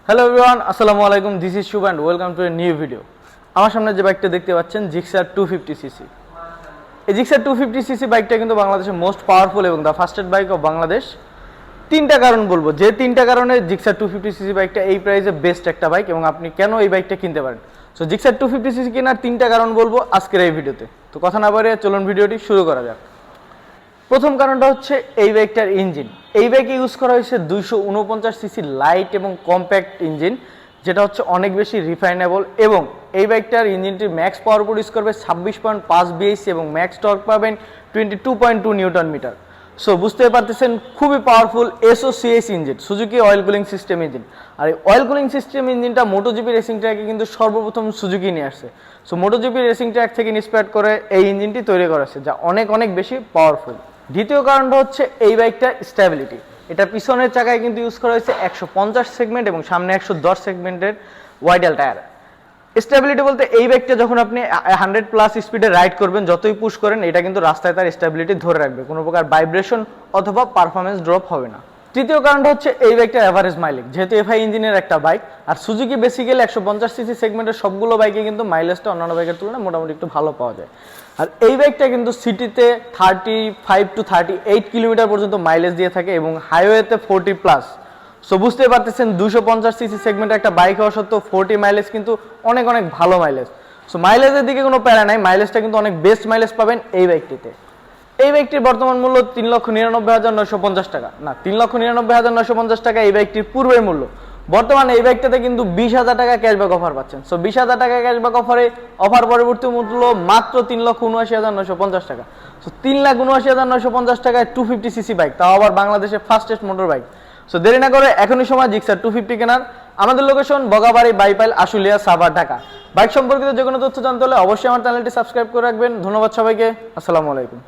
Hello everyone, আসসালামু আলাইকুম। This is Shuvo and welcome to a new video. আমার সামনে যে বাইকটা দেখতে পাচ্ছেন জিক্সার 250cc। এই জিক্সার 250cc বাইকটা কিন্তু বাংলাদেশের মোস্ট পাওয়ারফুল এবং the fastest bike of Bangladesh. তিনটা কারণ বলবো, যে তিনটা কারণে জিক্সার 250cc বাইকটা এই প্রাইসে বেস্ট একটা বাইক এবং আপনি কেন এই বাইকটা কিনতে পারেন। সো জিক্সার 250cc কেনার তিনটা কারণ বলবো আজকের এই ভিডিওতে। তো কথা না বাড়িয়ে চলুন ভিডিওটি শুরু করা যাক। প্রথম কারণটা হচ্ছে এই বাইকটার ইঞ্জিন। এই বাইকে ইউজ করা হয়েছে 249cc লাইট এবং কম্প্যাক্ট ইঞ্জিন, যেটা হচ্ছে অনেক বেশি রিফাইনেবল, এবং এই বাইকটার ইঞ্জিনটির ম্যাক্স পাওয়ার প্রডিউস করবে 26.5 বিএসি এবং ম্যাক্স টর্ক পাবেন 22.2 নিউটন মিটার। সো বুঝতে পারতেছেন খুবই powerful SOCS engine, Suzuki oil cooling system engine. আর এই অয়েল কুলিং সিস্টেম ইঞ্জিনটা মোটোজিপি রেসিং ট্র্যাকে কিন্তু সর্বপ্রথম সুজুকি নিয়ে আসছে। সো মোটোজিপি রেসিং ট্র্যাক থেকে ইন্সপায়ার করে এই ইঞ্জিনটি তৈরি করা হয়েছে, যা অনেক অনেক বেশি পাওয়ারফুল। দ্বিতীয় কারণটা হচ্ছে এই বাইকটার স্ট্যাবিলিটি। এটা পিছনের চাকায় কিন্তু ইউজ করা হয়েছে 150 সেগমেন্ট এবং সামনে 110 সেগমেন্টের ওয়াইডাল টায়ার। স্ট্যাবিলিটি বলতে এই বাইকটা যখন আপনি 100+ স্পিডে রাইড করবেন, যতই পুশ করেন, এটা কিন্তু রাস্তায় তার স্ট্যাবিলিটি ধরে রাখবে, কোনো প্রকার ভাইব্রেশন অথবা পারফরমেন্স ড্রপ হবে না। তৃতীয় কারণটা হচ্ছে এই বাইকটার অ্যাভারেজ মাইলেজ, যেহেতু এফআই ইঞ্জিনের একটা বাইক, আর সুজুকি বেসিক্যালি 150cc সেগমেন্টের সবগুলো বাইকে কিন্তু মাইলেজটা অন্যান্য বাইকের তুলনায় মোটামুটি একটু ভালো পাওয়া যায়। আর এই বাইকটা কিন্তু সিটিতে 35 to 38 কিলোমিটার পর্যন্ত মাইলেজ দিয়ে থাকে এবং হাইওয়েতে 40+। সো বুঝতে পারতেছেন 250cc সেগমেন্টের একটা বাইক হওয়া সত্ত্বেও 40 মাইলেজ কিন্তু অনেক অনেক ভালো মাইলেজ। সো মাইলেজের দিকে কোনো প্যারা নাই, মাইলেজটা কিন্তু অনেক বেস্ট মাইলেজ পাবেন এই বাইকটিতে। এই বাইকটির বর্তমান মূল্য 3,99,950 টাকা, না 3,99,950 টাকা এই বাইকটির পূর্বের মূল্য। বর্তমানে এই বাইকটাতে কিন্তু 20,000 টাকা ক্যাশব্যাক অফার পাচ্ছেন। সো 20,000 টাকা ক্যাশব্যাক অফার পরবর্তী মূল্য মাত্র 3,79,950 টাকা। সো 3,79,950 টাকায় 250cc বাইক, তাও আবার বাংলাদেশের ফাস্টেস্ট মোটর বাইক। সো দেরি না করে এখনই সময় জিক্সার 250 কেনার। আমাদের লোকেশন বগাবাড়ি, বাইপাইল, আশুলিয়া, সাভার, ঢাকা। বাইক সম্পর্কিত যে কোনো তথ্য জানতে হলে অবশ্যই আমার চ্যানেলটি সাবস্ক্রাইব করে রাখবেন। ধন্যবাদ সবাইকে, আসসালামু আলাইকুম।